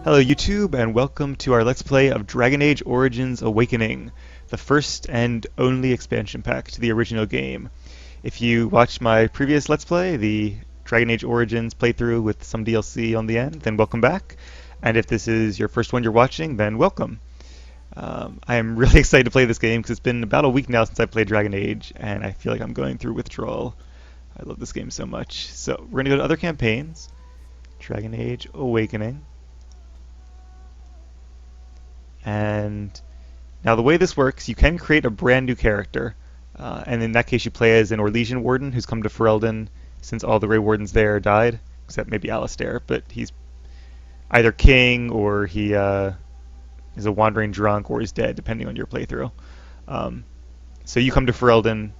Hello YouTube, and welcome to our Let's Play of Dragon Age Origins Awakening, the first and only expansion pack to the original game. If you watched my previous Let's Play, the Dragon Age Origins playthrough with some DLC on the end, then welcome back. And if this is your first one you're watching, then welcome. I am really excited to play this game because it's been about a week now since I played Dragon Age, and I feel like I'm going through withdrawal. I love this game so much. So we're going to go to other campaigns. Dragon Age Awakening. And now the way this works, you can create a brand new character, and in that case you play as an Orlesian Warden who's come to Ferelden since all the Grey Wardens there died, except maybe Alistair, but he's either king or he is a wandering drunk or he's dead, depending on your playthrough. So you come to Ferelden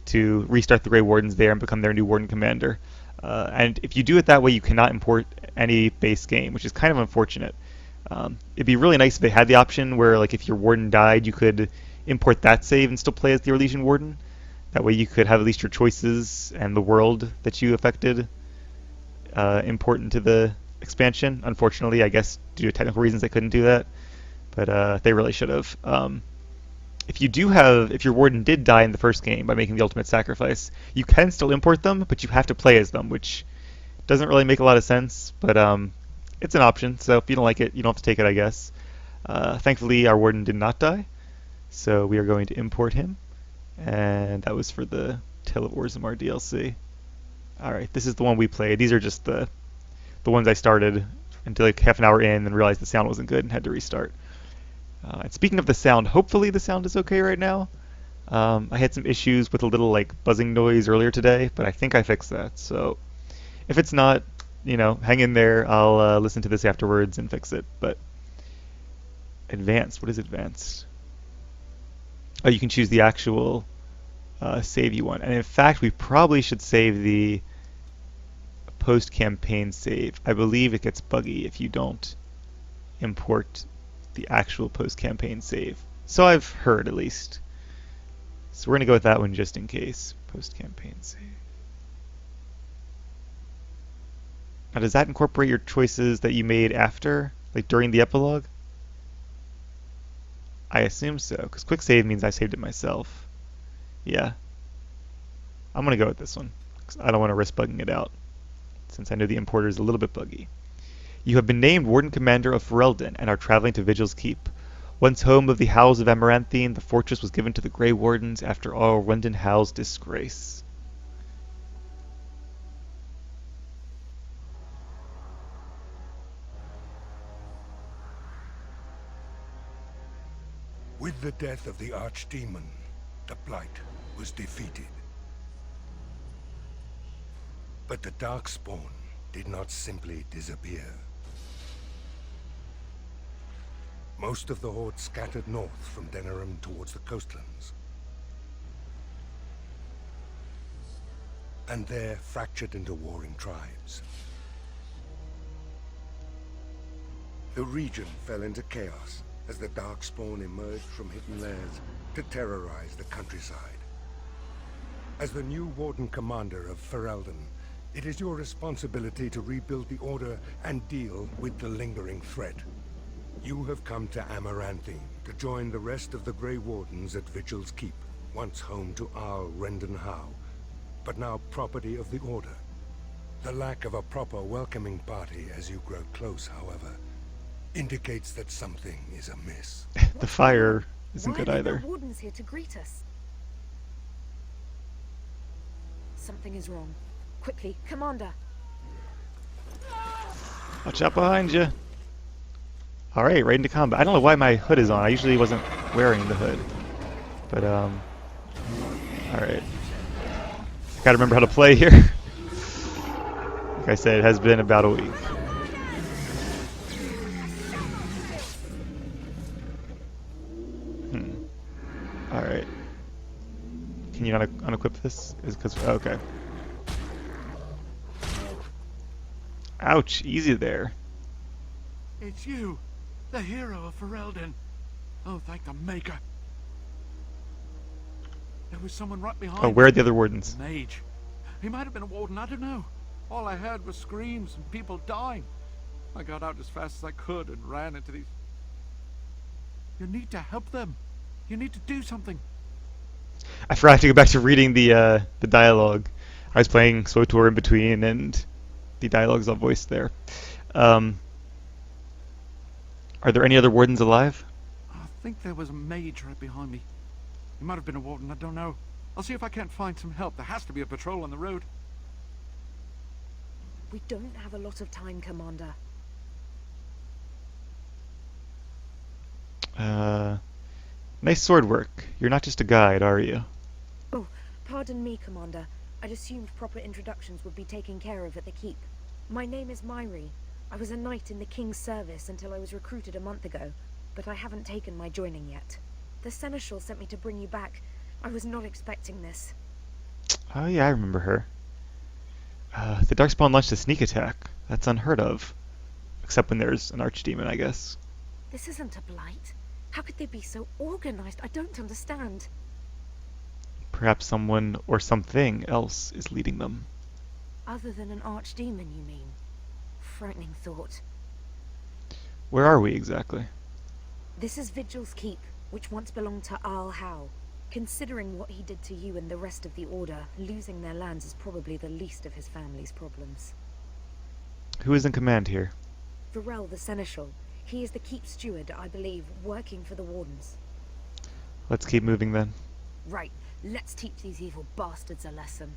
to restart the Grey Wardens there and become their new Warden Commander. And if you do it that way, you cannot import any base game, which is kind of unfortunate. It'd be really nice if they had the option where, like, if your warden died, you could import that save and still play as the Orlesian Warden. That way you could have at least your choices and the world that you affected import into the expansion. Unfortunately, I guess due to technical reasons they couldn't do that, but they really should have. If your warden did die in the first game by making the ultimate sacrifice, you can still import them, but you have to play as them, which doesn't really make a lot of sense, but it's an option, so if you don't like it, you don't have to take it, I guess. Thankfully, our warden did not die, so we are going to import him, and that was for the Tale of Orzammar DLC. Alright, this is the one we played. These are just the ones I started until like half an hour in and realized the sound wasn't good and had to restart. And speaking of the sound, hopefully the sound is okay right now. I had some issues with a little like buzzing noise earlier today, but I think I fixed that, so if it's not, hang in there. I'll listen to this afterwards and fix it. But advanced, what is advanced? Oh, you can choose the actual save you want. And in fact, we probably should save the post-campaign save. I believe it gets buggy if you don't import the actual post-campaign save. So I've heard, at least. So we're going to go with that one just in case. Post-campaign save. Now, does that incorporate your choices that you made after, like during the epilogue? I assume so, because quick save means I saved it myself. Yeah. I'm going to go with this one, because I don't want to risk bugging it out, since I know the importer is a little bit buggy. You have been named Warden Commander of Ferelden and are traveling to Vigil's Keep. Once home of the Howls of Amaranthine, the fortress was given to the Grey Wardens after Arwendon Howl's disgrace. With the death of the Archdemon, the Blight was defeated. But the Darkspawn did not simply disappear. Most of the Horde scattered north from Denerim towards the coastlands. And there fractured into warring tribes. The region fell into chaos as the Darkspawn emerged from hidden lairs to terrorize the countryside. As the new Warden Commander of Ferelden, it is your responsibility to rebuild the Order and deal with the lingering threat. You have come to Amaranthine to join the rest of the Grey Wardens at Vigil's Keep, once home to Arwendon Howl, but now property of the Order. The lack of a proper welcoming party as you grow close, however, indicates that something is amiss. The fire isn't good either. Why are there wardens here to greet us? Something is wrong. Quickly, Commander! Watch out behind you. Alright, right into combat. I don't know why my hood is on. I usually wasn't wearing the hood. But, alright. Gotta remember how to play here. Like I said, it has been about a week. Alright. Can you not unequip this? Okay. Ouch, easy there. It's you, the hero of Ferelden. Oh, thank the Maker. There was someone right behind Oh, where are the other wardens? Mage. He might have been a warden, I don't know. All I heard was screams and people dying. I got out as fast as I could and ran into these... You need to help them. You need to do something. I forgot to go back to reading the dialogue. I was playing SWTOR in between, and the dialogue's all voiced there. Um, are there any other wardens alive? I think there was a mage right behind me. He might have been a warden, I don't know. I'll see if I can't find some help. There has to be a patrol on the road. We don't have a lot of time, Commander. Nice sword work. You're not just a guide, are you? Oh, pardon me, Commander. I'd assumed proper introductions would be taken care of at the keep. My name is Myri. I was a knight in the King's service until I was recruited a month ago, but I haven't taken my joining yet. The Seneschal sent me to bring you back. I was not expecting this. Oh yeah, I remember her. The Darkspawn launched a sneak attack. That's unheard of. Except when there's an archdemon, I guess. This isn't a blight. How could they be so organized? I don't understand. Perhaps someone or something else is leading them. Other than an archdemon, you mean? Frightening thought. Where are we exactly? This is Vigil's keep, which once belonged to Arl. Considering what he did to you and the rest of the Order, losing their lands is probably the least of his family's problems. Who is in command here? Ferelden the Seneschal. He is the keep steward, I believe, working for the Wardens. Let's keep moving then. Right, let's teach these evil bastards a lesson.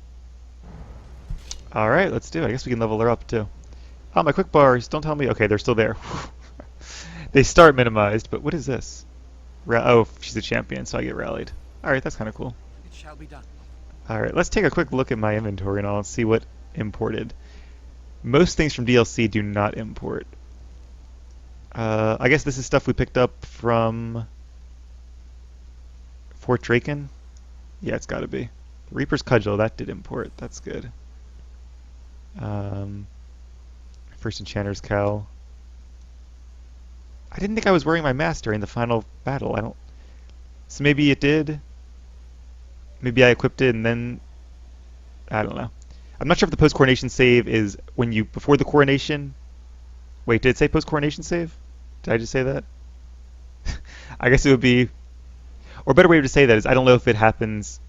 Alright, let's do it. I guess we can level her up too. Oh, my quick bars. Don't tell me. Okay, they're still there. They start minimized, but what is this? Oh, she's a champion, so I get rallied. Alright, that's kind of cool. It shall be done. Alright, let's take a quick look at my inventory and I'll see what imported. Most things from DLC do not import. I guess this is stuff we picked up from Fort Draken? Yeah, it's gotta be. The Reaper's Cudgel, that did import. That's good. First Enchanter's Cowl. I didn't think I was wearing my mask during the final battle. I don't... So maybe it did? Maybe I equipped it and then... I don't know. I'm not sure if the post-coronation save is when you... Before the coronation... Wait, did it say post-coronation save? Did I just say that? I guess it would be... Or a better way to say that is I don't know if it happens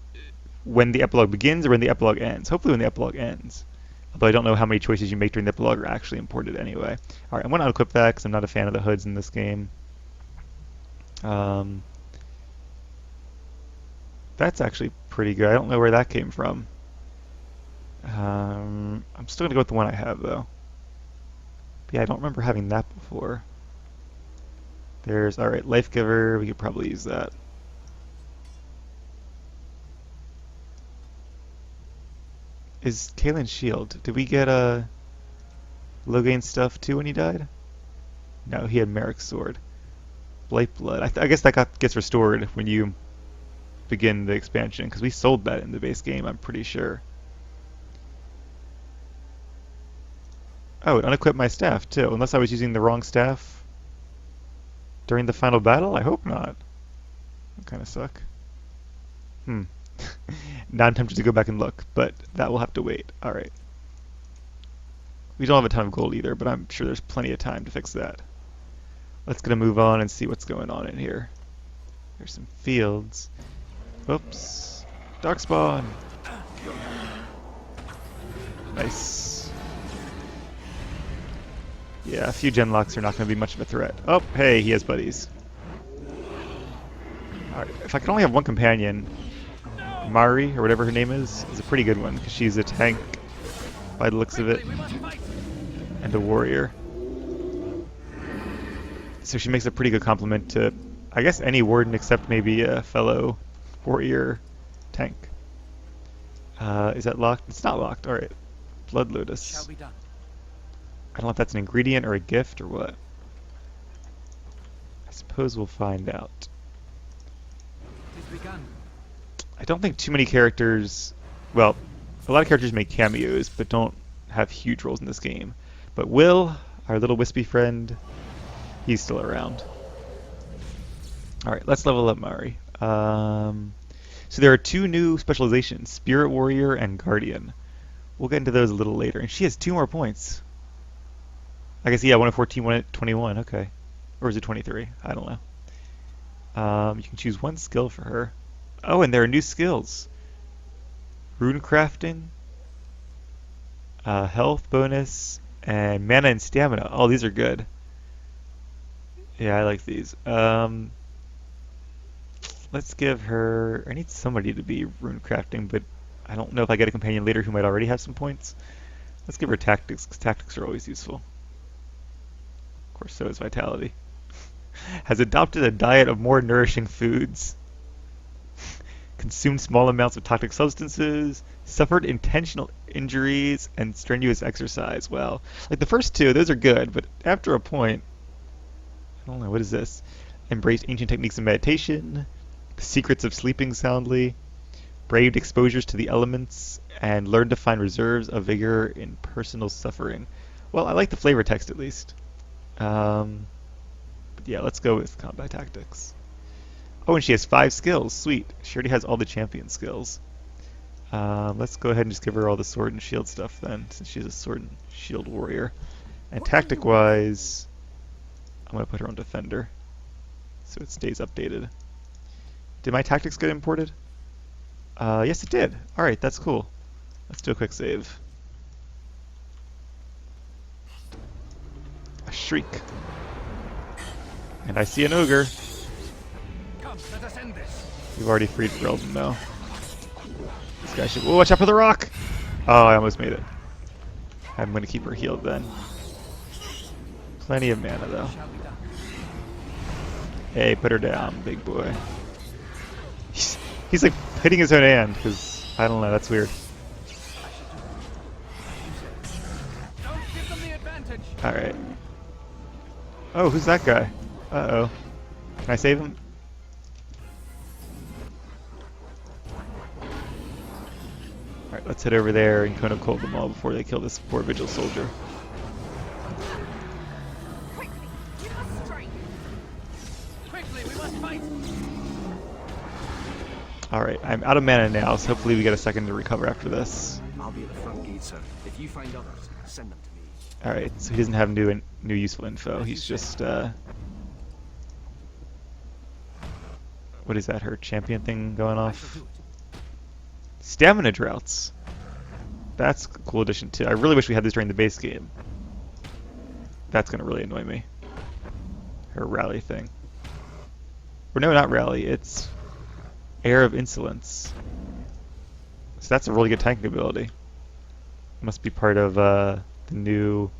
when the epilogue begins or when the epilogue ends. Hopefully when the epilogue ends. Although I don't know how many choices you make during the epilogue are actually imported anyway. Alright, I'm going to unequip that because I'm not a fan of the hoods in this game. That's actually pretty good. I don't know where that came from. I'm still going to go with the one I have, though. But yeah, I don't remember having that before. There's, alright, Life Giver. We could probably use that. Is Kalen's shield? Did we get Logain's stuff too when he died? No, he had Merrick's sword. Blight Blood. I guess that gets restored when you begin the expansion, because we sold that in the base game, I'm pretty sure. Oh, it unequipped my staff too, unless I was using the wrong staff during the final battle? I hope not. That kind of suck. Now I'm tempted to go back and look, but that will have to wait. Alright. We don't have a ton of gold either, but I'm sure there's plenty of time to fix that. Let's gonna move on and see what's going on in here. There's some fields. Oops. Darkspawn! Nice. Yeah, a few genlocks are not going to be much of a threat. Oh, hey, he has buddies. Alright, if I could only have one companion, Mari, or whatever her name is a pretty good one, because she's a tank by the looks of it, and a warrior. So she makes a pretty good complement to, I guess, any warden except maybe a fellow warrior tank. Is that locked? It's not locked. Alright. Blood Lotus. Shall be done. I don't know if that's an ingredient or a gift or what. I suppose we'll find out. It is begun. I don't think too many characters... Well, a lot of characters make cameos, but don't have huge roles in this game. But Will, our little wispy friend, he's still around. Alright, let's level up Mari. So there are two new specializations, Spirit Warrior and Guardian. We'll get into those a little later. And she has 2 more points. I guess, yeah, one at 14, one at 21, okay. Or is it 23? I don't know. You can choose one skill for her. Oh, and there are new skills. Rune crafting, health bonus, and mana and stamina. Oh, these are good. Yeah, I like these. Let's give her... I need somebody to be rune crafting, but I don't know if I get a companion later who might already have some points. Let's give her tactics, because tactics are always useful. Of course, so is vitality. Has adopted a diet of more nourishing foods. Consumed small amounts of toxic substances. Suffered intentional injuries and strenuous exercise. Well, like the first two, those are good, but after a point... I don't know, what is this? Embraced ancient techniques of meditation. The secrets of sleeping soundly. Braved exposures to the elements. And learned to find reserves of vigor in personal suffering. Well, I like the flavor text at least. But yeah, let's go with combat tactics. Oh, and she has 5 skills. Sweet. She already has all the champion skills. Let's go ahead and just give her all the sword and shield stuff then, since she's a sword and shield warrior. And tactic-wise, I'm going to put her on defender, so it stays updated. Did my tactics get imported? Yes, it did. Alright, that's cool. Let's do a quick save. A shriek. And I see an ogre. Come, let us end this. We've already freed Ferelden though. This guy should... Whoa, watch out for the rock! Oh, I almost made it. I'm going to keep her healed then. Plenty of mana though. Hey, put her down, big boy. He's like hitting his own hand, because, I don't know, that's weird. Alright. Oh, who's that guy? Uh-oh. Can I save him? Alright, let's head over there and kind of cold them all before they kill this poor Vigil soldier. Alright, I'm out of mana now, so hopefully we get a second to recover after this. I'll be at the front gate, sir. If you find others, send them to me. Alright, so he doesn't have new useful info. He's just, what is that, her champion thing going off? Stamina droughts. That's a cool addition too. I really wish we had this during the base game. That's gonna really annoy me. Her rally thing. Or no, not rally, it's Air of Insolence. So that's a really good tanking ability. Must be part of the new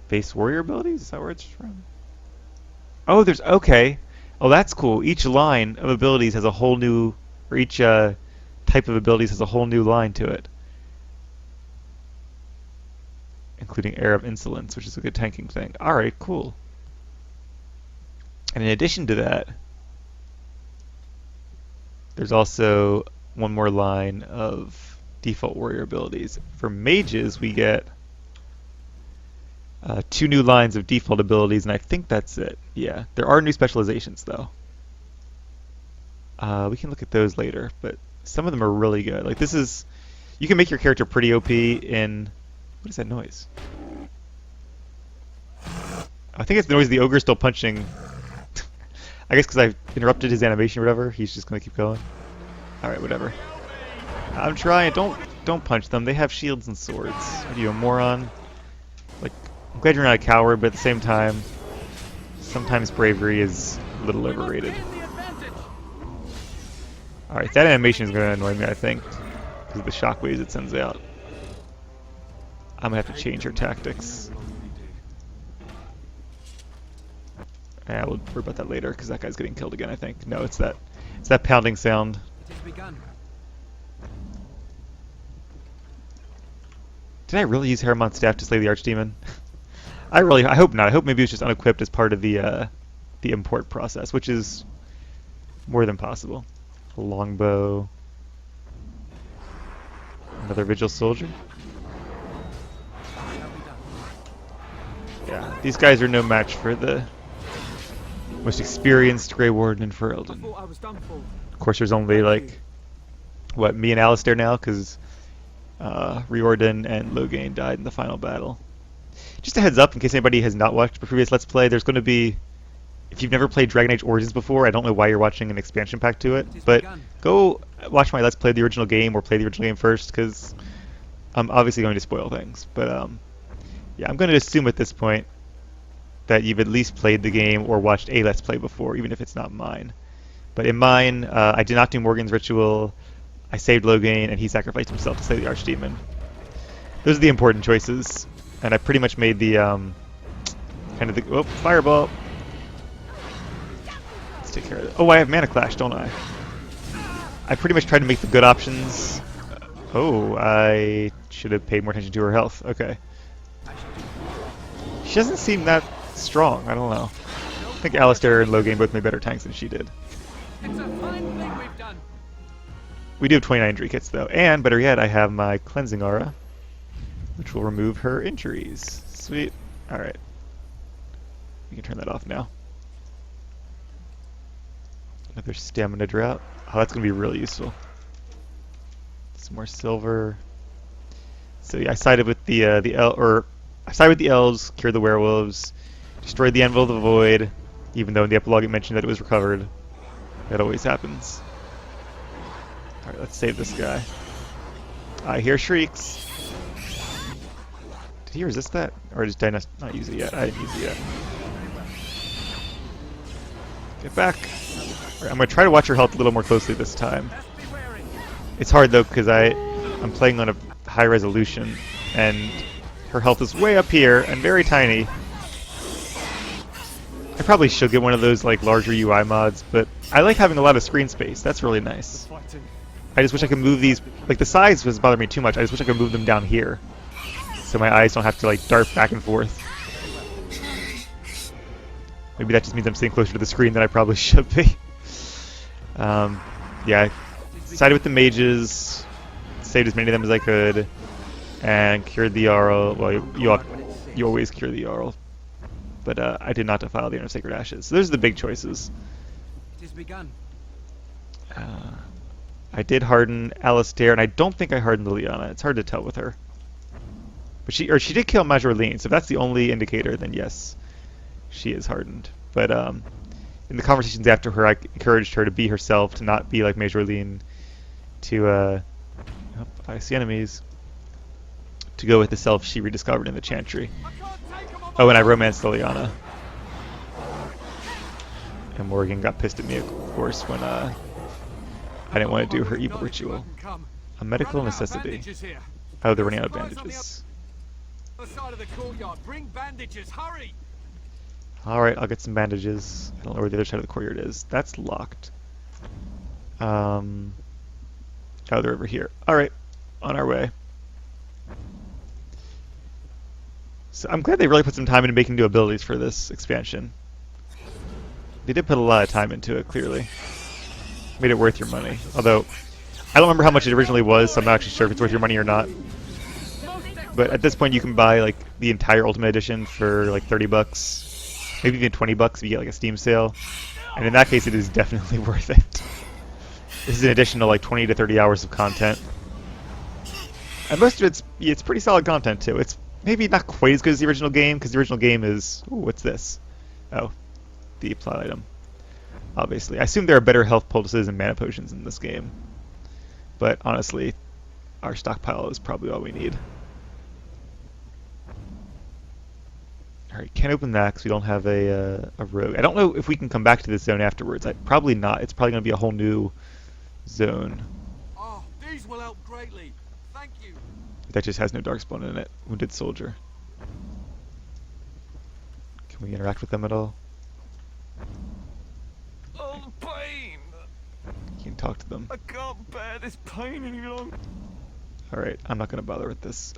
base warrior abilities? Is that where it's from? Oh, there's... Okay. Oh, that's cool. Each line of abilities has a whole new... Or each type of abilities has a whole new line to it. Including Air of Insolence, which is a good tanking thing. Alright, cool. And in addition to that, there's also one more line of default warrior abilities. For mages, we get 2 new lines of default abilities, and I think that's it. Yeah, there are new specializations, though. We can look at those later, but some of them are really good. Like, this is... You can make your character pretty OP in... What is that noise? I think it's the noise of the ogre still punching. I guess because I've interrupted his animation or whatever, he's just going to keep going. Alright, whatever. I'm trying. Don't punch them. They have shields and swords. Are you a moron? Like, I'm glad you're not a coward, but at the same time, sometimes bravery is a little overrated. Alright, that animation is going to annoy me, I think, because of the shockwaves it sends out. I'm going to have to change her tactics. Yeah, we'll worry about that later, because that guy's getting killed again, I think. No, it's that pounding sound. Did I really use Heramon's staff to slay the Archdemon? I hope not. I hope maybe it was just unequipped as part of the import process, which is more than possible. A longbow. Another Vigil soldier. Yeah, these guys are no match for the most experienced Grey Warden in Ferelden. Of course, there's only like, what, me and Alistair now, because Riordan and Loghain died in the final battle. just a heads up in case anybody has not watched a previous Let's Play, there's going to be, if you've never played Dragon Age Origins before, I don't know why you're watching an expansion pack to it, but go watch my Let's Play the original game or play the original game first, because I'm obviously going to spoil things. But yeah, I'm going to assume at this point that you've at least played the game or watched a Let's Play before, even if it's not mine. But in mine, I did not do Morgan's Ritual, I saved Logain, and he sacrificed himself to slay the Archdemon. Those are the important choices, and I pretty much made the, kind of the, oh, fireball. Let's take care of it. Oh, I have Mana Clash, don't I? I pretty much tried to make the good options. Oh, I should have paid more attention to her health. Okay. She doesn't seem that strong. I don't know. I think Alistair and Logain both made better tanks than she did. It's a fine thing we've done. We do have 29 injury kits, though. And, better yet, I have my Cleansing Aura, which will remove her injuries. Sweet. Alright. We can turn that off now. Another Stamina Drought. Oh, that's going to be really useful. Some more silver. So yeah, I sided with I sided with the elves, cured the werewolves, destroyed the Anvil of the Void, even though in the epilogue it mentioned that it was recovered. That always happens. Alright, let's save this guy. I hear shrieks. Did he resist that? Or did I not use it yet? I didn't use it yet. Get back. Right, I'm going to try to watch her health a little more closely this time. It's hard though because I'm playing on a high resolution and her health is way up here and very tiny. I probably should get one of those like larger UI mods, but I like having a lot of screen space. That's really nice. I just wish I could move these, like the size was bothering me too much. I just wish I could move them down here so my eyes don't have to like dart back and forth. Maybe that just means I'm sitting closer to the screen than I probably should be. Yeah, sided with the mages, saved as many of them as I could, and cured the Jarl. Well, you always cure the Jarl. But I did not defile the Inner Sacred Ashes. So those are the big choices. It has begun. I did harden Alistair, and I don't think I hardened Liliana. It's hard to tell with her. But she did kill Majorline, so if that's the only indicator, then yes, she is hardened. But in the conversations after her, I encouraged her to be herself, to not be like Majorline, to oh, I see enemies, to go with the self she rediscovered in the Chantry. Oh, and I romanced Liliana. And Morgan got pissed at me, of course, when I didn't want to do her evil ritual. A medical necessity. Oh, they're running out of bandages. Alright, I'll get some bandages. I don't know where the other side of the courtyard is. That's locked. Oh, they're over here. Alright, on our way. So I'm glad they really put some time into making new abilities for this expansion. They did put a lot of time into it, clearly. Made it worth your money. Although, I don't remember how much it originally was, so I'm not actually sure if it's worth your money or not. But at this point you can buy like the entire Ultimate Edition for like 30 bucks. Maybe even 20 bucks if you get like a Steam sale. And in that case it is definitely worth it. This is an additional like 20 to 30 hours of content. And most of it's pretty solid content too. It's maybe not quite as good as the original game, because the original game is... Ooh, what's this? Oh, the plot item. Obviously. I assume there are better health pulses and mana potions in this game. But honestly, our stockpile is probably all we need. Alright, can't open that because we don't have a rogue. I don't know if we can come back to this zone afterwards. Probably not. It's probably going to be a whole new zone. Oh, these will help greatly. Thank you. That just has no Darkspawn in it. Wounded soldier. Can we interact with them at all? Oh, pain! You can talk to them. I can't bear this pain any longer. Alright, I'm not going to bother with this.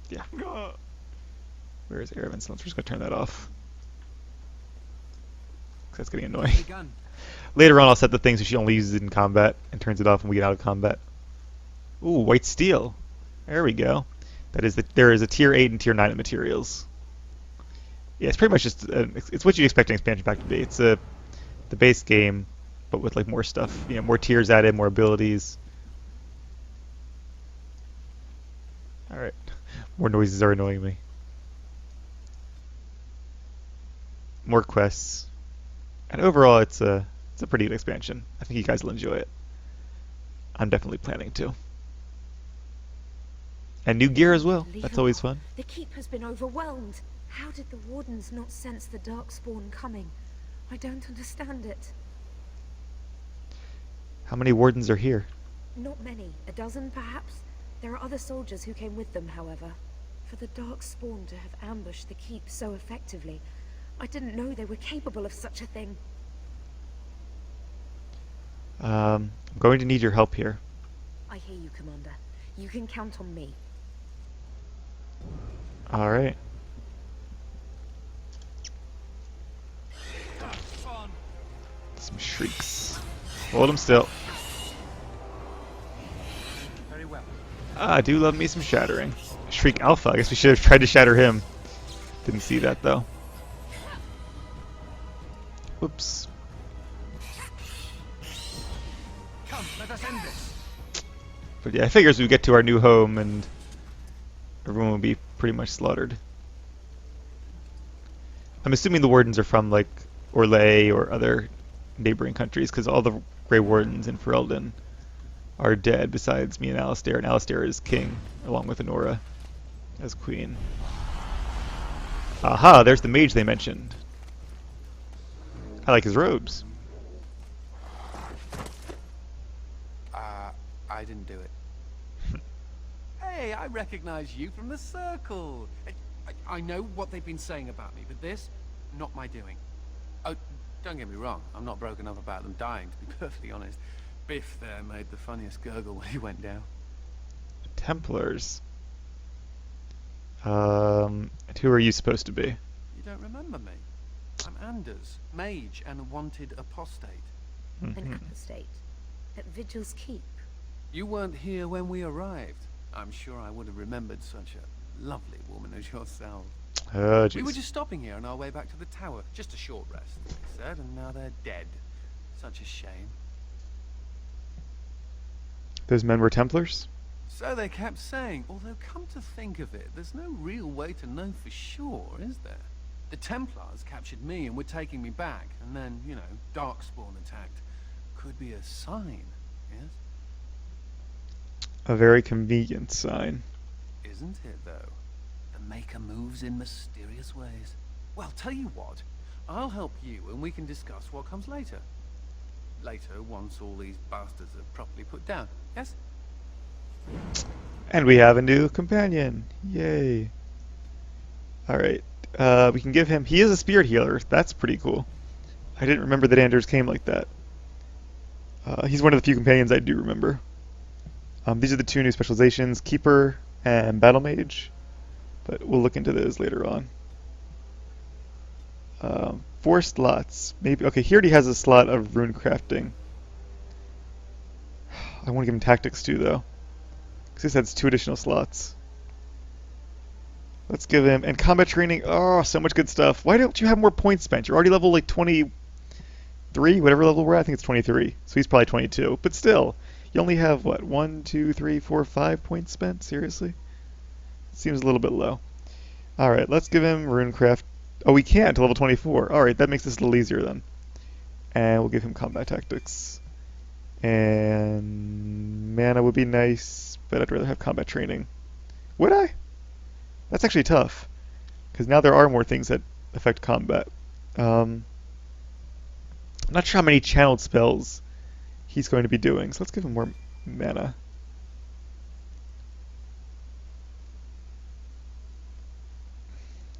Yeah. Where is Air of Insolence? We're just going to turn that off. Because that's getting annoying. Later on I'll set the thing so she only uses it in combat and turns it off when we get out of combat. Ooh, white steel. There we go. That is there is a tier 8 and tier 9 of materials. Yeah, it's pretty much just it's what you expect an expansion pack to be. It's the base game, but with like more stuff. You know, more tiers added, more abilities. Alright. More noises are annoying me. More quests. And overall, it's a pretty good expansion. I think you guys will enjoy it. I'm definitely planning to. And new gear as well. That's always fun. The keep has been overwhelmed. How did the wardens not sense the Darkspawn coming? I don't understand it. How many wardens are here? Not many. A dozen, perhaps? There are other soldiers who came with them, however. For the Darkspawn to have ambushed the keep so effectively, I didn't know they were capable of such a thing. I'm going to need your help here. I hear you, Commander. You can count on me. Alright. Some shrieks. Hold him still. Very well. I do love me some shattering. Shriek Alpha. I guess we should have tried to shatter him. Didn't see that though. Whoops. Come, let us end this. But yeah, I figure as we get to our new home and everyone will be pretty much slaughtered. I'm assuming the wardens are from like Orlais or other neighboring countries because all the Grey Wardens in Ferelden are dead besides me and Alistair is king along with Honora as queen. Aha, there's the mage they mentioned. I like his robes. I didn't do it. Hey, I recognize you from the circle. I know what they've been saying about me, but this, not my doing. Oh, don't get me wrong, I'm not broken up about them dying, to be perfectly honest. Biff there made the funniest gurgle when he went down. Templars. And who are you supposed to be? You don't remember me? I'm Anders, mage and a wanted apostate. An apostate. At Vigil's keep. You weren't here when we arrived. I'm sure I would have remembered such a lovely woman as yourself. Oh, jeez. We were just stopping here on our way back to the tower. Just a short rest, they said, and now they're dead. Such a shame. Those men were Templars? So they kept saying, although come to think of it, there's no real way to know for sure, is there? The Templars captured me and were taking me back, and then, you know, Darkspawn attacked. Could be a sign, yes? A very convenient sign. Isn't it, though? The Maker moves in mysterious ways. Well, tell you what, I'll help you and we can discuss what comes later. Later, once all these bastards are properly put down, yes? And we have a new companion. Yay. Alright. We can give him... He is a spirit healer. That's pretty cool. I didn't remember that Anders came like that. He's one of the few companions I do remember. These are the two new specializations, Keeper and Battle Mage. But we'll look into those later on. 4 slots. Maybe. Okay, he already has a slot of rune crafting. I want to give him tactics too, though. Because this has 2 additional slots. Let's give him... And combat training. Oh, so much good stuff. Why don't you have more points spent? You're already level like 23, whatever level we're at. I think it's 23. So he's probably 22. But still, you only have, what, 1, 2, 3, 4, 5 points spent? Seriously? Seems a little bit low. Alright, let's give him runecraft. Oh, we can to level 24. Alright, that makes this a little easier then. And we'll give him combat tactics. And mana would be nice, but I'd rather have combat training. Would I? That's actually tough. Because now there are more things that affect combat. I'm not sure how many channeled spells he's going to be doing, so let's give him more mana.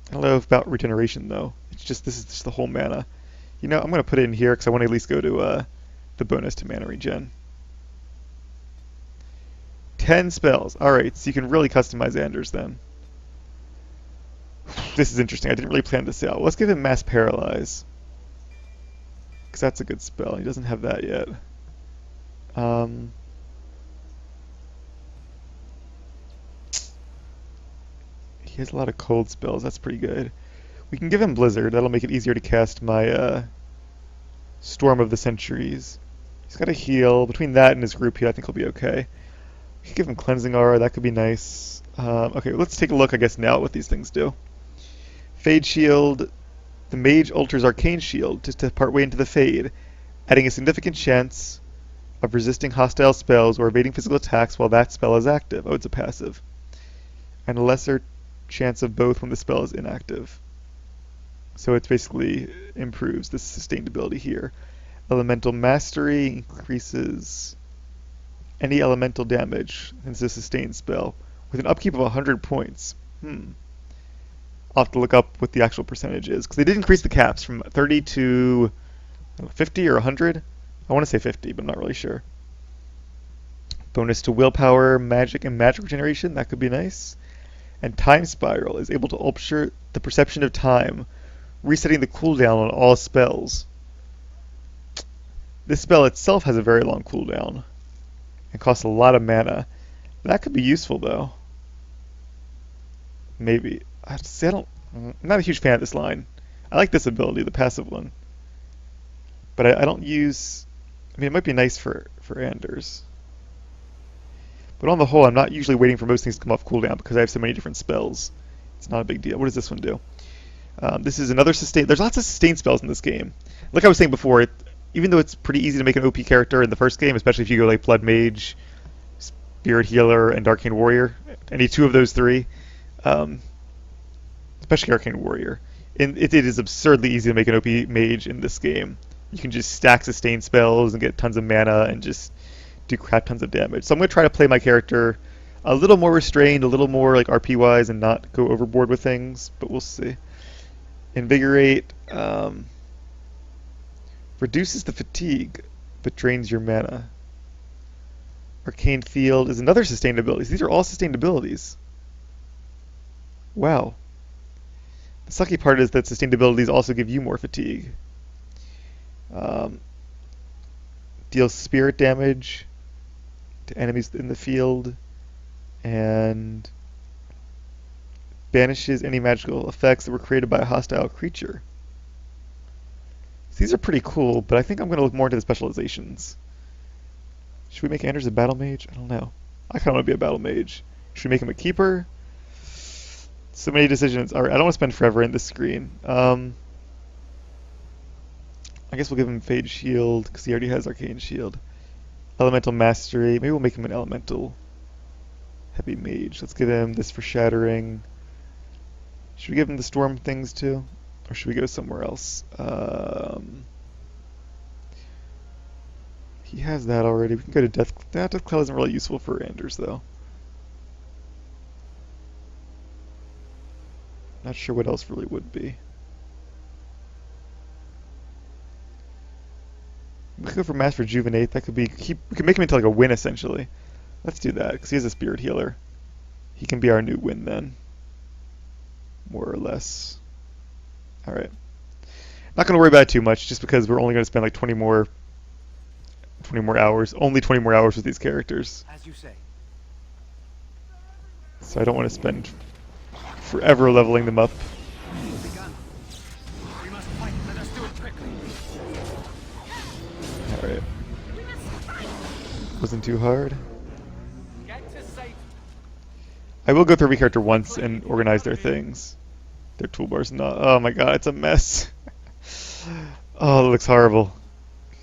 I don't know about regeneration though. It's just this is just the whole mana. You know, I'm going to put it in here because I want to at least go to the bonus to mana regen. 10 spells. Alright, so you can really customize Anders then. This is interesting. I didn't really plan this out. Let's give him Mass Paralyze. Because that's a good spell. He doesn't have that yet. He has a lot of cold spells. That's pretty good. We can give him Blizzard. That'll make it easier to cast my Storm of the Centuries. He's got a heal. Between that and his group heal, I think he'll be okay. We could give him Cleansing Aura, that could be nice. Okay, let's take a look, I guess, now at what these things do. Fade Shield. The Mage alters Arcane Shield just to partway into the Fade, adding a significant chance of resisting hostile spells or evading physical attacks while that spell is active. Oh, it's a passive. And a lesser chance of both when the spell is inactive. So it basically improves the sustained ability here. Elemental Mastery increases any elemental damage since it's a sustained spell with an upkeep of 100 points. I'll have to look up what the actual percentage is because they did increase the caps from 30 to I don't know, 50 or 100. I want to say 50, but I'm not really sure. Bonus to willpower, magic, and magic regeneration. That could be nice. And Time Spiral is able to alter the perception of time, resetting the cooldown on all spells. This spell itself has a very long cooldown and costs a lot of mana. That could be useful though. Maybe. I'm not a huge fan of this line. I like this ability, the passive one. But I don't use... I mean, it might be nice for Anders. But on the whole, I'm not usually waiting for most things to come off cooldown because I have so many different spells. It's not a big deal. What does this one do? This is another sustain... There's lots of sustain spells in this game. Like I was saying before, even though it's pretty easy to make an OP character in the first game, especially if you go like Blood Mage, Spirit Healer, and Arcane Warrior, any two of those three, especially Arcane Warrior, it is absurdly easy to make an OP Mage in this game. You can just stack sustain spells and get tons of mana and just do crap tons of damage. So I'm going to try to play my character a little more restrained, a little more like RP-wise, and not go overboard with things, but we'll see. Invigorate reduces the fatigue, but drains your mana. Arcane Field is another sustained ability. These are all sustained abilities. Wow. The sucky part is that sustained abilities also give you more fatigue. Deals spirit damage to enemies in the field, and banishes any magical effects that were created by a hostile creature. So these are pretty cool, but I think I'm going to look more into the specializations. Should we make Anders a battle mage? I don't know. I kind of want to be a battle mage. Should we make him a keeper? So many decisions. Alright, I don't want to spend forever in this screen. I guess we'll give him Fade Shield, because he already has Arcane Shield. Elemental Mastery. Maybe we'll make him an Elemental Heavy Mage. Let's give him this for Shattering. Should we give him the Storm things too? Or should we go somewhere else? He has that already. We can go to Death... Death Cloud isn't really useful for Anders, though. Not sure what else really would be. We could go for Mass Rejuvenate. That could be... we could make him into like a win, essentially. Let's do that, because he has a Spirit Healer. He can be our new win, then. More or less. Alright. Not going to worry about it too much, just because we're only going to spend like 20 more hours. Only 20 more hours with these characters. As you say. So I don't want to spend forever leveling them up. Begun. We must fight. Let us do it quickly. Alright. Wasn't too hard. Get to safety. I will go through every character once and organize their things. Their toolbars. Not. Oh my god, it's a mess. Oh, it looks horrible.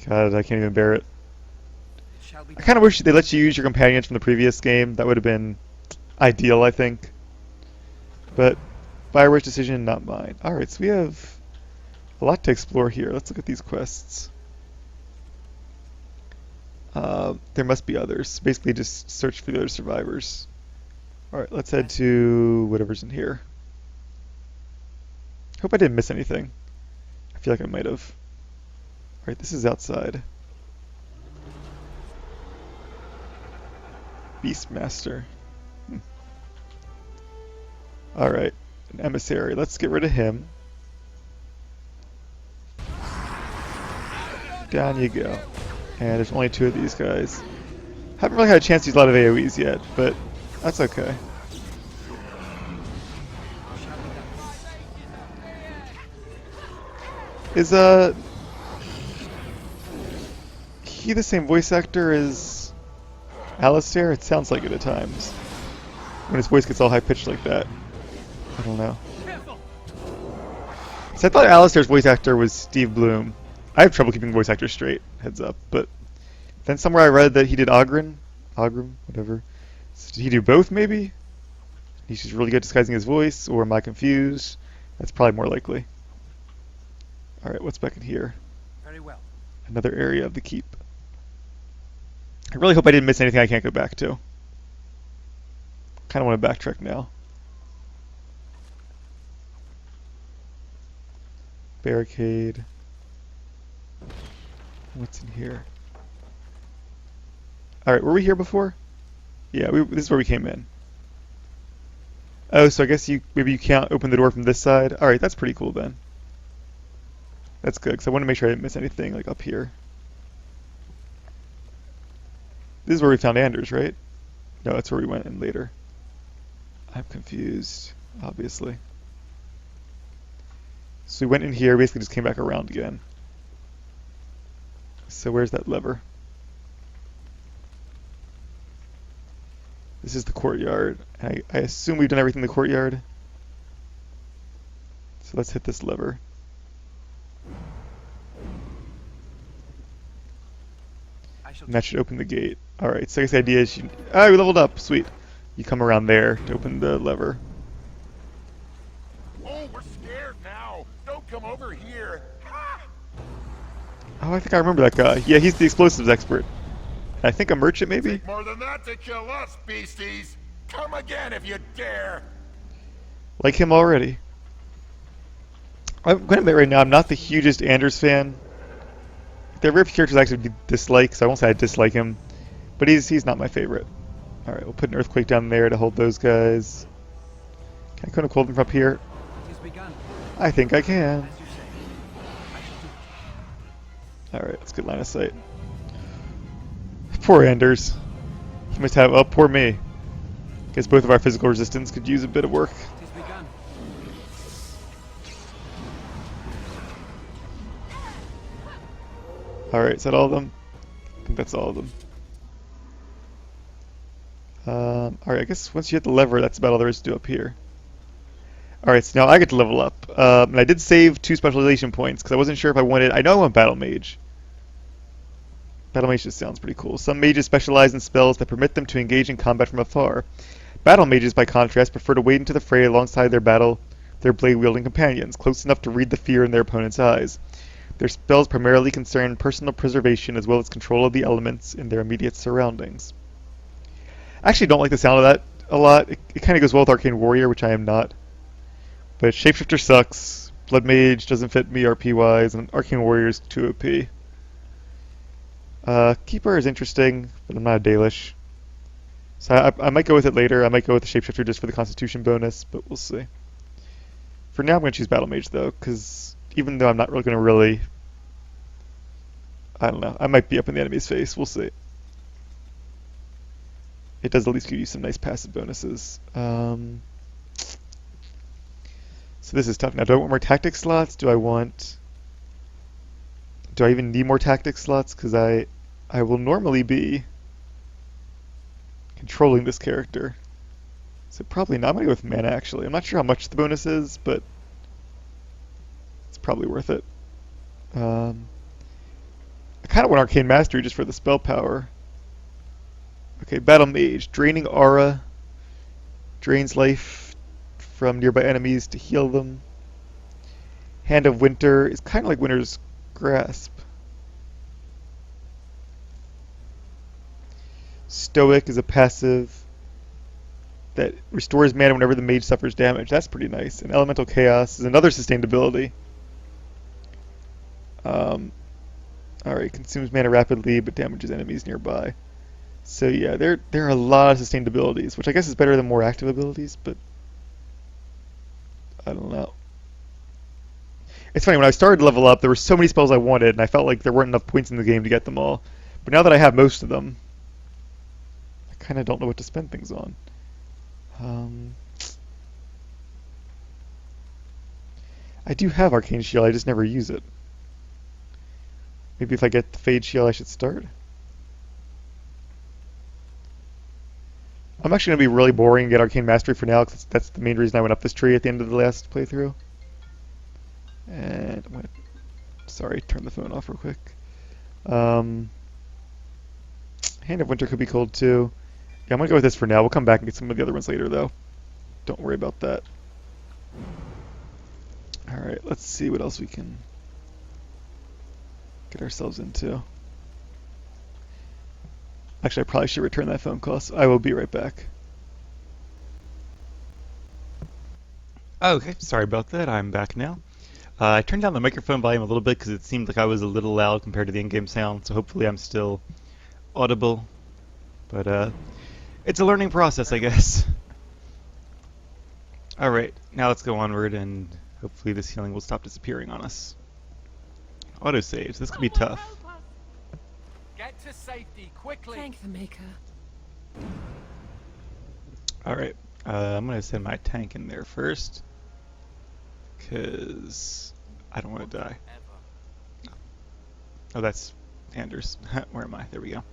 God, I can't even bear it. I kind of wish they let you use your companions from the previous game. That would have been ideal, I think. But Bioware decision, not mine. Alright, so we have a lot to explore here. Let's look at these quests. There must be others. Basically, just search for the other survivors. Alright, let's head to whatever's in here. Hope I didn't miss anything. I feel like I might have. Alright, this is outside. Beastmaster. Alright, an emissary. Let's get rid of him. Down you go. And there's only 2 of these guys. Haven't really had a chance to use a lot of AoEs yet, but that's okay. Is he the same voice actor as Alistair? It sounds like it at times. When his voice gets all high-pitched like that. I don't know. So I thought Alistair's voice actor was Steve Bloom. I have trouble keeping voice actors straight, heads up. But then somewhere I read that he did Ogrim, whatever. So did he do both, maybe? He's just really good at disguising his voice, or am I confused? That's probably more likely. Alright, what's back in here? Very well. Another area of the keep. I really hope I didn't miss anything I can't go back to. Kind of want to backtrack now. Barricade. What's in here? Alright, were we here before? Yeah, this is where we came in. Oh, so I guess maybe you can't open the door from this side? Alright, that's pretty cool then. That's good, because I want to make sure I didn't miss anything, like up here. This is where we found Anders, right? No, that's where we went in later. I'm confused, obviously. So we went in here, basically just came back around again. So where's that lever? This is the courtyard. I assume we've done everything in the courtyard. So let's hit this lever. And that should open the gate. Alright, so I guess the idea is we leveled up. Sweet. You come around there to open the lever. Oh, we're scared now. Don't come over here. Ha! Oh, I think I remember that guy. Yeah, he's the explosives expert. I think a merchant, maybe? Take more than that to kill us, beasties. Come again if you dare. Like him already. I'm going to admit right now, I'm not the hugest Anders fan. There are very few characters I actually dislike, so I won't say I dislike him. But he's not my favorite. Alright, we'll put an earthquake down there to hold those guys. Can I kind of hold them from up here? I think I can. Alright, let's get line of sight. Poor Anders. He must have... Oh, poor me. Guess both of our physical resistance could use a bit of work. Alright, is that all of them? I think that's all of them. Alright, I guess once you hit the lever, that's about all there is to do up here. Alright, so now I get to level up. And I did save 2 specialization points, because I wasn't sure if I wanted... I know I want Battle Mage. Battle Mage just sounds pretty cool. Some mages specialize in spells that permit them to engage in combat from afar. Battle Mages, by contrast, prefer to wade into the fray alongside their blade-wielding companions, close enough to read the fear in their opponent's eyes. Their spells primarily concern personal preservation as well as control of the elements in their immediate surroundings. I actually don't like the sound of that a lot. It kind of goes well with Arcane Warrior, which I am not. But Shapeshifter sucks. Blood Mage doesn't fit me RP-wise, and Arcane Warrior is too OP. Keeper is interesting, but I'm not a Dalish. So I might go with it later. I might go with the Shapeshifter just for the Constitution bonus, but we'll see. For now, I'm going to choose Battle Mage, though, because even though I'm not really going to I don't know. I might be up in the enemy's face. We'll see. It does at least give you some nice passive bonuses. So this is tough. Now, do I want more tactic slots? Do I even need more tactic slots? Because I will normally be controlling this character. So probably not. I'm going to go with mana, actually. I'm not sure how much the bonus is, but it's probably worth it. I kind of want Arcane Mastery just for the spell power. Okay, Battle Mage. Draining Aura. Drains life from nearby enemies to heal them. Hand of Winter is kind of like Winter's Grasp. Stoic is a passive that restores mana whenever the mage suffers damage. That's pretty nice. And Elemental Chaos is another sustainability. Alright, consumes mana rapidly but damages enemies nearby. So yeah, there are a lot of sustainabilities, which I guess is better than more active abilities, but I don't know. It's funny, when I started to level up, there were so many spells I wanted, and I felt like there weren't enough points in the game to get them all. But now that I have most of them, I kind of don't know what to spend things on. I do have Arcane Shield, I just never use it. Maybe if I get the Fade Shield, I should start? I'm actually going to be really boring and get Arcane Mastery for now, because that's the main reason I went up this tree at the end of the last playthrough. And I'm going to, sorry, turn the phone off real quick. Hand of Winter could be cold too. Yeah, I'm going to go with this for now. We'll come back and get some of the other ones later, though. Don't worry about that. Alright, let's see what else we can get ourselves into. Actually, I probably should return that phone call, so I will be right back. Okay, sorry about that. I'm back now. I turned down the microphone volume a little bit because it seemed like I was a little loud compared to the in-game sound, so hopefully I'm still audible. But it's a learning process, I guess. Alright, now let's go onward, and hopefully this healing will stop disappearing on us. Autosaves. This could be tough. Get to safety quickly. Thank the Maker. Alright, I'm going to send my tank in there first, because I don't want to die. Oh, that's Anders. Where am I? There we go.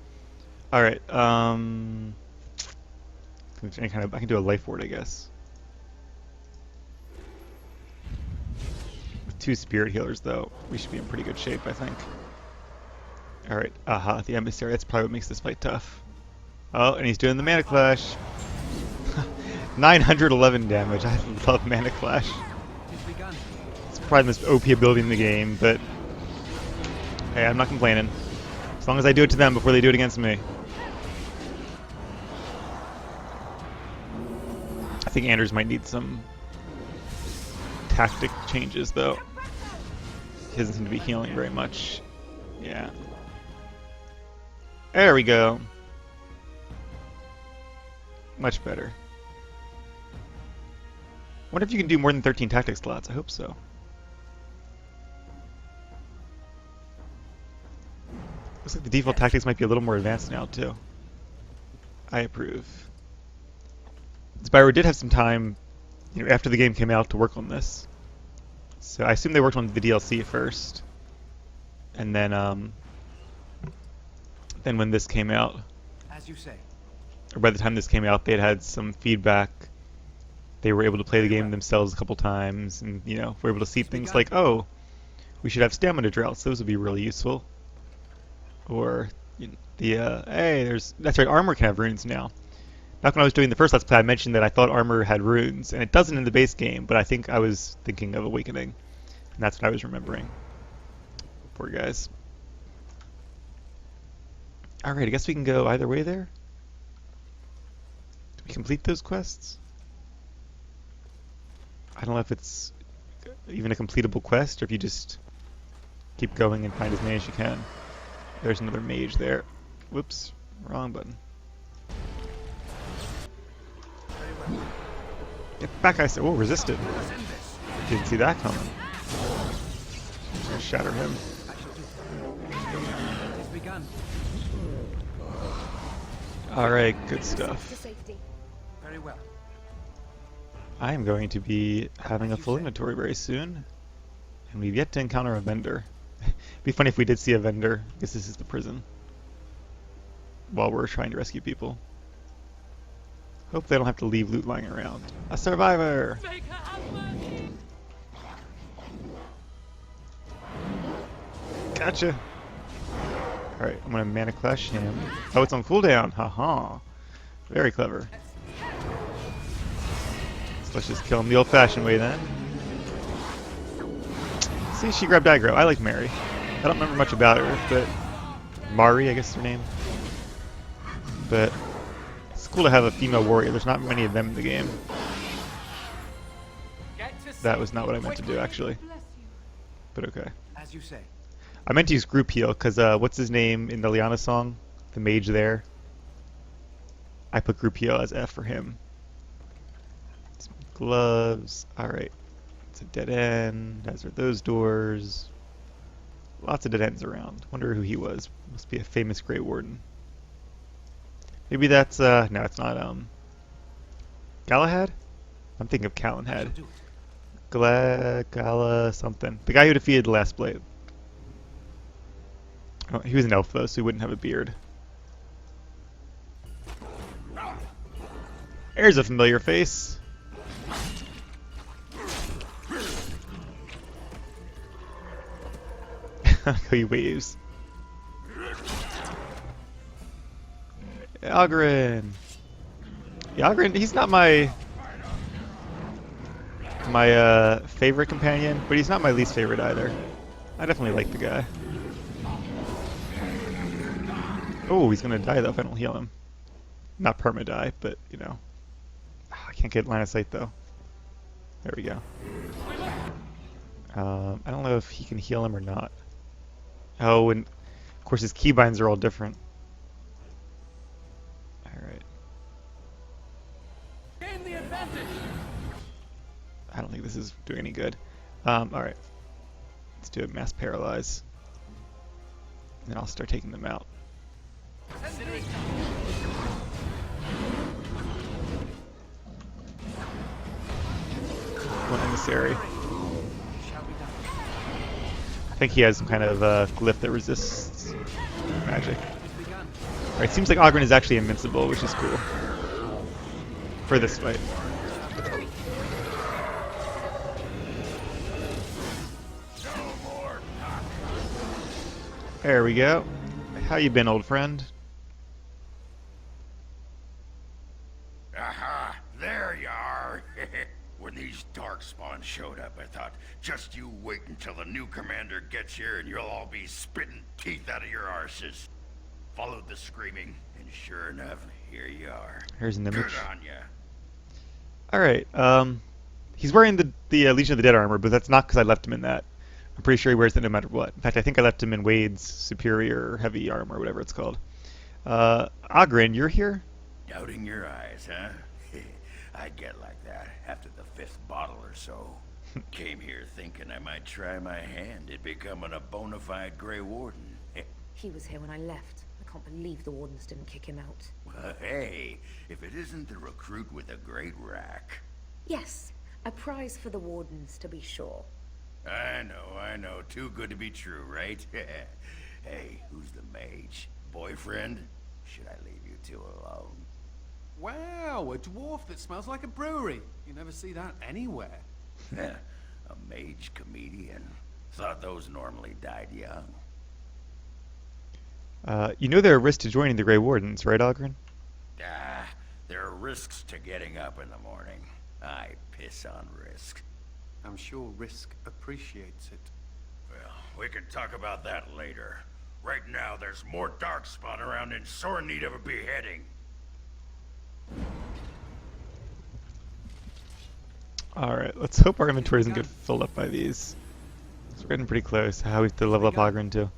Alright, I can do a life ward, I guess. With 2 spirit healers, though, we should be in pretty good shape, I think. Alright, aha, the emissary, that's probably what makes this fight tough. Oh, and he's doing the Mana Clash. 911 damage, I love Mana Clash. It's probably the most OP ability in the game, but hey, I'm not complaining. As long as I do it to them before they do it against me. I think Anders might need some tactic changes, though. He doesn't seem to be healing very much. Yeah. There we go. Much better. Wonder if you can do more than 13 tactic slots. I hope so. Looks like the default tactics might be a little more advanced now, too. I approve. Spyro did have some time, after the game came out to work on this. So I assume they worked on the DLC first. And then when this came out, As you say. or by the time this came out, they'd had some feedback. They were able to play the game themselves a couple times, and were able to see things like, oh, we should have stamina droughts. Those would be really useful. Or hey, that's right, armor can have runes now. Back when I was doing the first Let's Play, I mentioned that I thought armor had runes, and it doesn't in the base game, but I think I was thinking of Awakening, and that's what I was remembering. Poor guys. Alright, I guess we can go either way there. Do we complete those quests? I don't know if it's even a completable quest, or if you just keep going and find as many as you can. There's another mage there. Whoops, wrong button. Get back, I said. Oh, resisted. Didn't see that coming. Just gonna shatter him. Alright, good stuff. Very well. I am going to be having a full inventory very soon. And we've yet to encounter a vendor. It'd be funny if we did see a vendor. I guess this is the prison. While we're trying to rescue people. Hope they don't have to leave loot lying around. A survivor! Gotcha! Alright, I'm gonna Mana Clash him. Oh, it's on cooldown! Haha! Very clever. So let's just kill him the old-fashioned way then. See, she grabbed aggro. I like Mary. I don't remember much about her, but... Mari, I guess is her name. But... it's cool to have a female warrior. There's not many of them in the game. That was not what I meant to do, actually. But okay. As you say. I meant to use group heal, because what's his name in the Liana song? The mage there. I put group heal as F for him. Some gloves. Alright. It's a dead end. As are those doors. Lots of dead ends around. Wonder who he was. Must be a famous Grey Warden. Maybe that's, no, it's not, Galahad? I'm thinking of Calenhad. Gala something. The guy who defeated the last blade. Oh, he was an elf, though, so he wouldn't have a beard. There's a familiar face. How he waves. Ogren. Yeah, Ogren, he's not my favorite companion, but he's not my least favorite either. I definitely like the guy. Oh, he's gonna die though if I don't heal him. Not perma-die, but you know. I can't get line of sight though. There we go. I don't know if he can heal him or not. Oh, and of course his keybinds are all different. Alright. Gain the advantage. I don't think this is doing any good. Alright. Let's do a mass paralyze. And then I'll start taking them out. One emissary. I think he has some kind of glyph that resists magic. Alright, seems like Ogren is actually invincible, which is cool. For this fight. There we go. How you been, old friend? Aha! There you are! When these Darkspawn showed up, I thought, just you wait until the new commander gets here and you'll all be spitting teeth out of your arses. Followed the screaming, and sure enough, here you are. Here's an image. Good on ya. Alright, he's wearing the Legion of the Dead armor, but that's not because I left him in that. I'm pretty sure he wears it no matter what. In fact, I think I left him in Wade's superior heavy armor, whatever it's called. Ogren, you're here? Doubting your eyes, huh? I get like that after the 5th bottle or so. Came here thinking I might try my hand at becoming a bona fide Grey Warden. He was here when I left. I can't believe the wardens didn't kick him out. Well, hey, if it isn't the recruit with a great rack. Yes, a prize for the wardens, to be sure. I know. Too good to be true, right? Hey, who's the mage? Boyfriend? Should I leave you two alone? Wow, a dwarf that smells like a brewery. You never see that anywhere. A mage comedian. Thought those normally died young. You know there are risks to joining the Grey Wardens, right, Ogren? Ah, there are risks to getting up in the morning. I piss on risk. I'm sure Risk appreciates it. Well, we can talk about that later. Right now, there's more Darkspawn around in sore need of a beheading. Alright, let's hope our inventory doesn't get filled up by these. We're getting pretty close. How we have to level up Ogren too.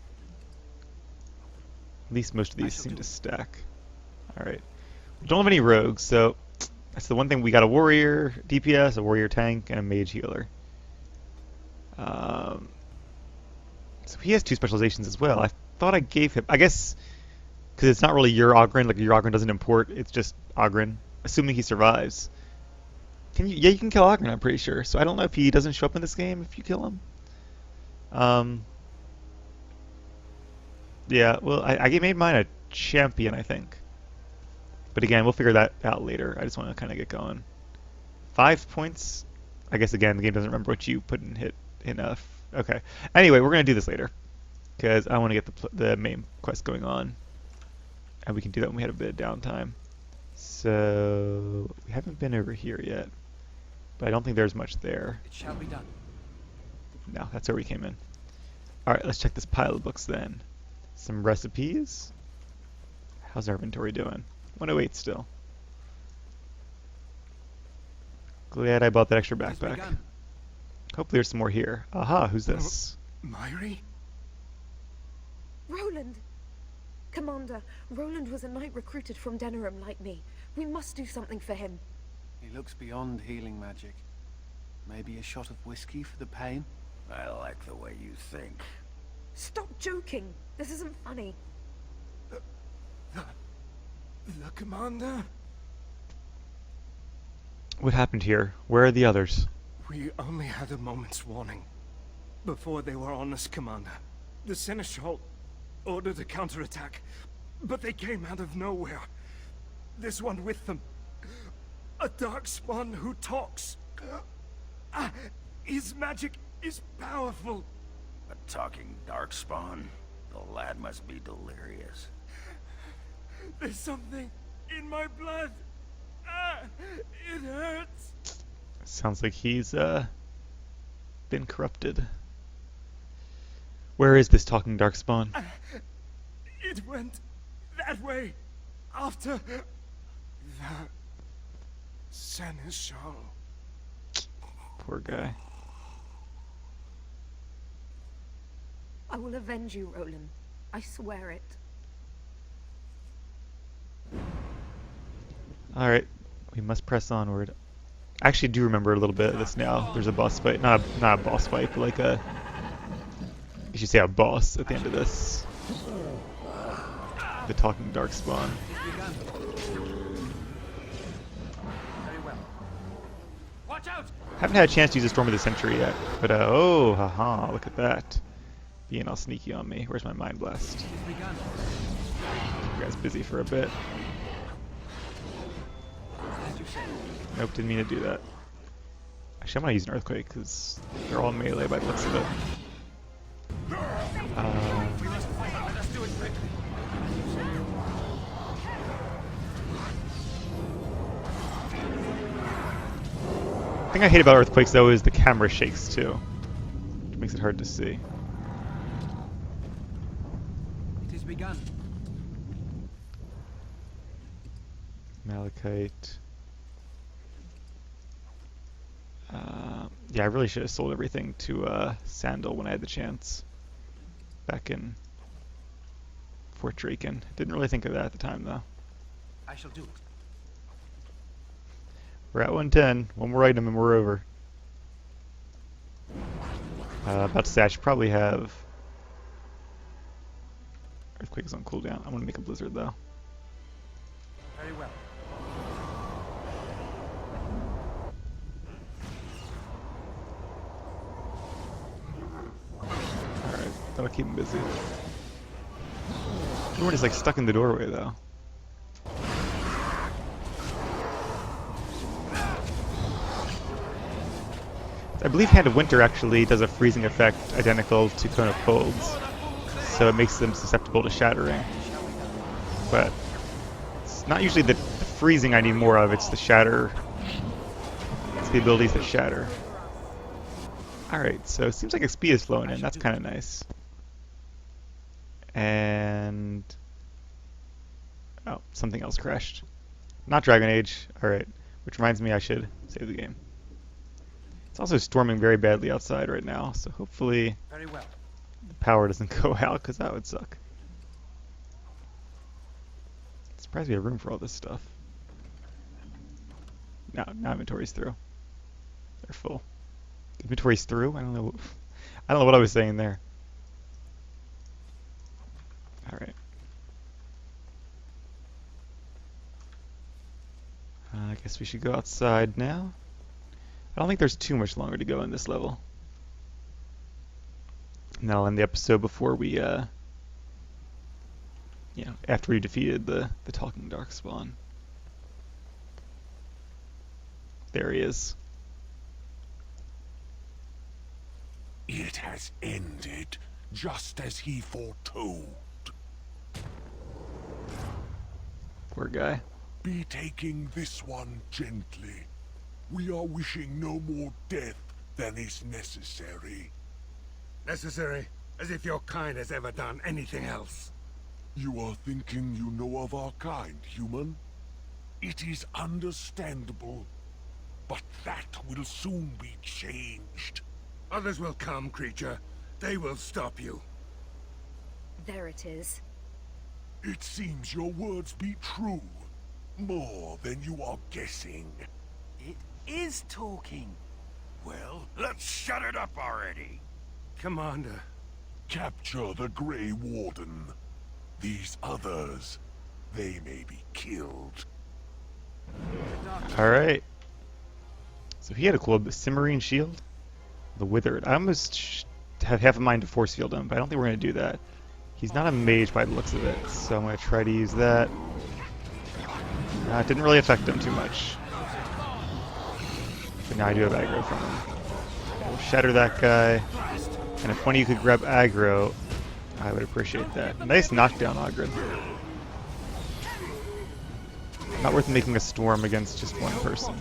At least most of these seem to stack. Alright. We don't have any rogues, so that's the one thing. We got a warrior DPS, a warrior tank, and a mage healer. So he has 2 specializations as well. I thought I gave him, I guess, because it's not really your Ogren, like your Ogren doesn't import, it's just Ogren, assuming he survives. Can you? Yeah, you can kill Ogren, I'm pretty sure. So I don't know if he doesn't show up in this game if you kill him. Yeah, well, I made mine a champion, I think. But again, we'll figure that out later. I just want to kind of get going. 5 points. I guess, again, the game doesn't remember what you put in hit enough. Okay. Anyway, we're going to do this later. Because I want to get the main quest going on. And we can do that when we had a bit of downtime. So, we haven't been over here yet. But I don't think there's much there. It shall be done. No, that's where we came in. Alright, let's check this pile of books then. Some recipes. How's our inventory doing? 108 still. Glad I bought that extra backpack. Hopefully there's some more here. Aha, who's this? Myri? Roland! Commander, Roland was a knight recruited from Denerim like me. We must do something for him. He looks beyond healing magic. Maybe a shot of whiskey for the pain? I like the way you think. Stop joking! This isn't funny. The commander? What happened here? Where are the others? We only had a moment's warning. Before they were on us, Commander. The Seneschal ordered a counterattack, but they came out of nowhere. This one with them. A Darkspawn who talks. His magic is powerful. A talking Darkspawn? The lad must be delirious. There's something in my blood. It hurts. Sounds like he's been corrupted. Where is this talking Darkspawn? It went that way after the seneschal. Poor guy. I will avenge you, Roland. I swear it. Alright, we must press onward. I actually do remember a little bit of this now. There's a boss fight. Not a boss fight, but like a... You should say a boss at the end of this. The talking Darkspawn. Watch out! Haven't had a chance to use a Storm of the Century yet, but oh, haha, look at that. Being all sneaky on me. Where's my Mind Blast? You guys busy for a bit. Nope, didn't mean to do that. Actually, I'm gonna use an Earthquake, because they're all melee by the looks of it. We must fight. Let us do it quickly. The thing I hate about Earthquakes, though, is the camera shakes, too. Which makes it hard to see. It has begun. Malachite. Yeah, I really should have sold everything to Sandal when I had the chance. Back in Fort Draken. Didn't really think of that at the time, though. I shall do it. We're at 110. One more item and we're over. About to say, I should probably have... Earthquake is on cooldown. I'm going to make a blizzard, though. Very well. Alright, that'll keep him busy. Everyone is like stuck in the doorway, though. I believe Hand of Winter actually does a freezing effect identical to Cone of Colds, so it makes them susceptible to shattering. But it's not usually the freezing I need more of, it's the shatter. It's the abilities that shatter. Alright, so it seems like XP is flowing in, that's kind of nice. And... oh, something else crashed. Not Dragon Age, alright. Which reminds me I should save the game. It's also storming very badly outside right now, so hopefully Very well. the power doesn't go out, because that would suck. Surprised we have room for all this stuff. No, now inventory's through. They're full. Inventory's through? I don't know. I don't know what I was saying there. Alright. I guess we should go outside now. I don't think there's too much longer to go in this level. And that'll end the episode before we, you know, after we defeated the talking Darkspawn. There he is. It has ended, just as he foretold. Poor guy. Be taking this one gently. We are wishing no more death than is necessary. Necessary? As if your kind has ever done anything else. You are thinking you know of our kind, human? It is understandable, but that will soon be changed. Others will come, creature. They will stop you. There it is. It seems your words be true. More than you are guessing. It is talking. Well, let's shut it up already. Commander. Capture the Grey Warden. These others, they may be killed. Alright. So he had a cool Cimmerian Shield. The Withered. I almost have half a mind to force field him, but I don't think we're going to do that. He's not a mage by the looks of it, so I'm going to try to use that. It didn't really affect him too much. But now I do have aggro from him. We'll shatter that guy. And if one of you could grab aggro, I would appreciate that. Nice knockdown, Ogren. Not worth making a storm against just one person.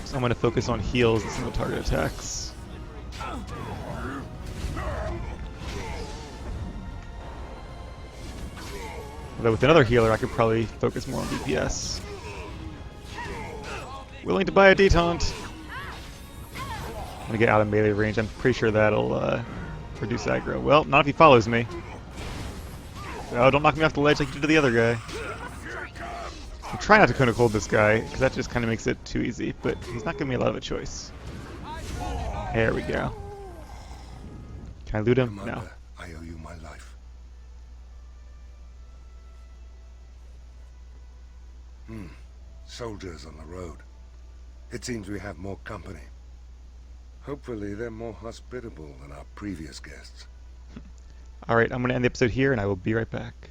So I'm going to focus on heals and single target attacks. Although with another healer, I could probably focus more on DPS. Willing to buy a detaunt. I'm gonna get out of melee range. I'm pretty sure that'll reduce aggro. Well, not if he follows me. Oh, don't knock me off the ledge like you did to the other guy. I'm trying not to cone hold this guy, because that just kind of makes it too easy, but he's not giving me a lot of a choice. There we go. Can I loot him? Commander, No. I owe you my life. Soldiers on the road. It seems we have more company. Hopefully they're more hospitable than our previous guests. Alright, I'm going to end the episode here, and I will be right back.